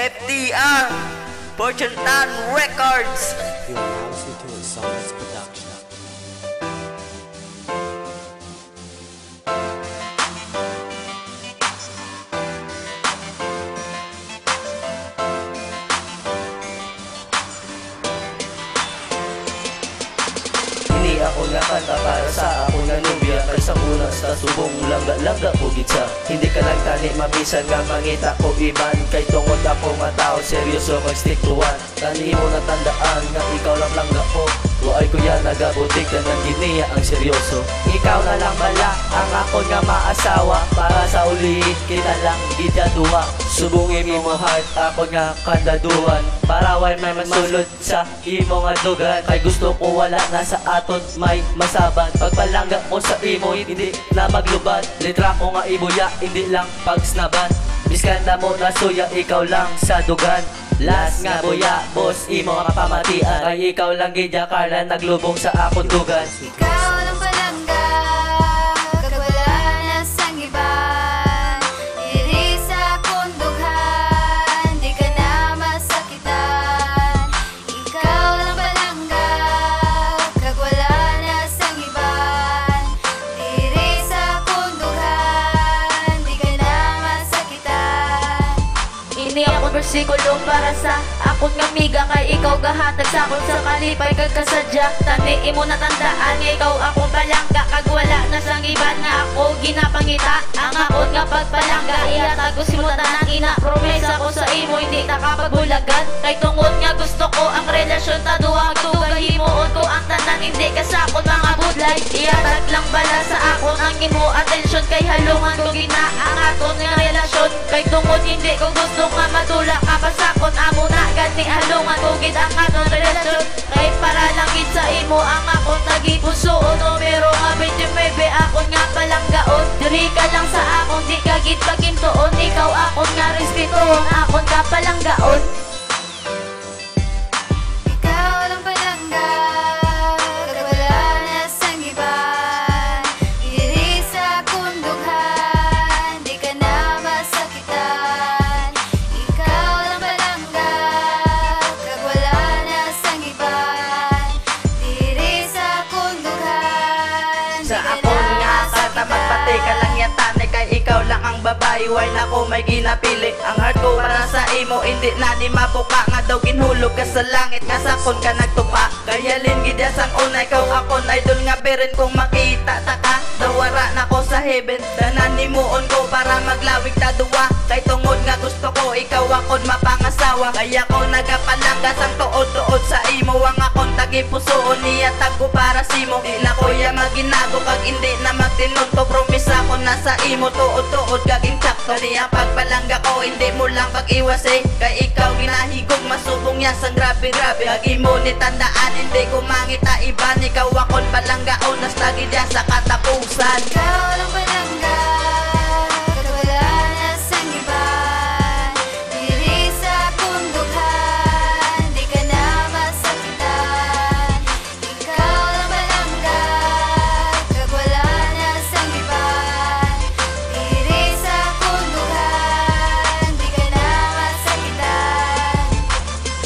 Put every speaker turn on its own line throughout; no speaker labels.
FTR Fortune Tan Records.
You are listening to a Summits production.
Hindi ako nakanta para sa ako nga nubya, kaysa una sa subong langga-langga ko gitsa. Hindi ka lang tani mabisan nga mangita ko iban, kay tungod ako nga tao seryoso mag-stick to one. Tani mo natandaan nga ikaw lang langga ko, waay ko yan nagabutik na ng giniya ang seryoso. Ikaw na lang bala ang ako nga maasawa, para sa ulihin kita lang gidaduwa. Subungin mo heart ako nga kandaduhan, para way may masulod sa imo nga dugan. Kay gusto ko wala na sa aton may masaban, pagpalangga ko sa imo hindi na maglubad. Litra ko nga ibuya hindi lang pagsnaban, biskanda mo na suya ikaw lang sa dugan. Last nga buya boss imo nga pamatian, kay ikaw lang gidya karla naglubong sa akong dugan.
Ikaw lang palangga, kag wala na sang iban. Diri sa akong dughan, di ka na masakitan. Ikaw lang palangga, kag wala na sang iban. Diri sa akong dughan, di ka na masakitan.
Ini akong bersikulo para sa akong nga miga, kay ikaw gahatag sa akong sa kalipay kag kasadya. Tani imo natandaan nga ikaw akong palangga, kag wala na sang iban nga ako ginapangita. Ang akong nga pagpalangga ihatag ko simutanan, ina promesa ko sa imo hindi ta kapagbulagan. Kay tungod nga gusto ko ang relasyon ta duha, tugay himuon ko ang tanan hindi ka sa akong mga budlay. Ihatag lang bala sa akong ang imo atensyon, kay halungan ko gina ang akong nga relasyon. Kay tungod hindi ko gusto nga madula ka pa sa akong amo na gani halungan ko gid ang akong relasyon. Kay para lang gid sa imo ang akong tagipusoon, numero nga 29 akong nga palanggaon. Diri ka lang sa akong di ka gid pagintuon, ikaw akong nga respetuon, akong ka palanggaon.
Ikaw lang palangga, kag wala na sang iban. Diri sa akong dughan, di ka na masakitan. Ikaw lang palangga, kag wala na sang iban. Diri sa akong dughan,
Sa akon nga kata magpatay ka lang yatane, kay ikaw lang ang babae, why na ko may ginapili. Ang heart ko para sa imo hindi na di mapuka, nga daw ginhulog ka sa langit nga sakon ka nagtupa. Kaya lingid sang una ikaw akon idol nga berin kung makita ta ka. Dawara na ko sa heaven, danan nimuon ko para maglawig ta duwa. Kay tungod nga gusto ko ikaw akon mapangasawa, kaya ko nagapalangga sang tuod-tuod sa imo. Ang akon tagipusoon niyatag ko para simo, di na ko ya maginago kag hindi na magtinon to. Promise ako na sa imo tuod-tuod kag insakto. Diya pagpalangga ko hindi mo lang pag-iwas kay ikaw ginahigog masubong ya sang grabe-grabe. Kag imo ni tandaan hindi ko mangita iban, ikaw akon palanggaon nas lagi diya sa katapusan.
ikaw lang palangga, kag wala na sang iban. Diri sa akong dughan, di ka na masakitan. Ikaw lang palangga, kag wala na sang iban. Diri sa akong dughan, di ka na masakitan.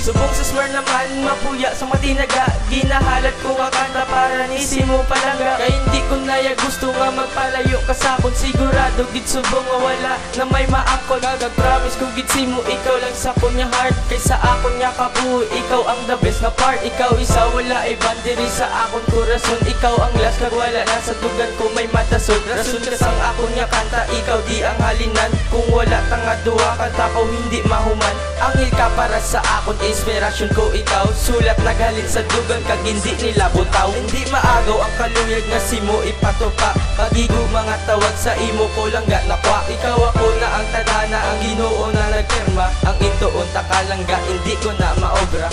Subong sa swear naman mapuya sa matinaga, ginahalat ko nga kanta para nisi mo palangga. Kaya hindi ko na ya gusto nga magpalayo ka sa akon, sigurado gid subong nga wala na may maangkon. Gag-promise ko gid simo ikaw lang sa akon nga heart, kay sa akon nga kabuhi ikaw ang the best nga part. Ikaw isa wala iban diri sa akon korason, ikaw ang last kag wala na sa dugan ko may matasod. Rason ka sang akon nga kanta, ikaw di ang halinan. Kung wala ta nga duha kanta ko hindi mahuman. Anghel ka para sa akon, inspirasyon ko ikaw. Sulat naghalin sa dugan kag hindi nila butaw. Hindi maagaw ang kaluyag nga simo ipatupa, pagigo mga tawag sa imo ko lang ga nakwa. Ikaw ako na ang tadhana, ang Ginoo na nagpirma, ang ituon ta kalangga hindi ko na maobra.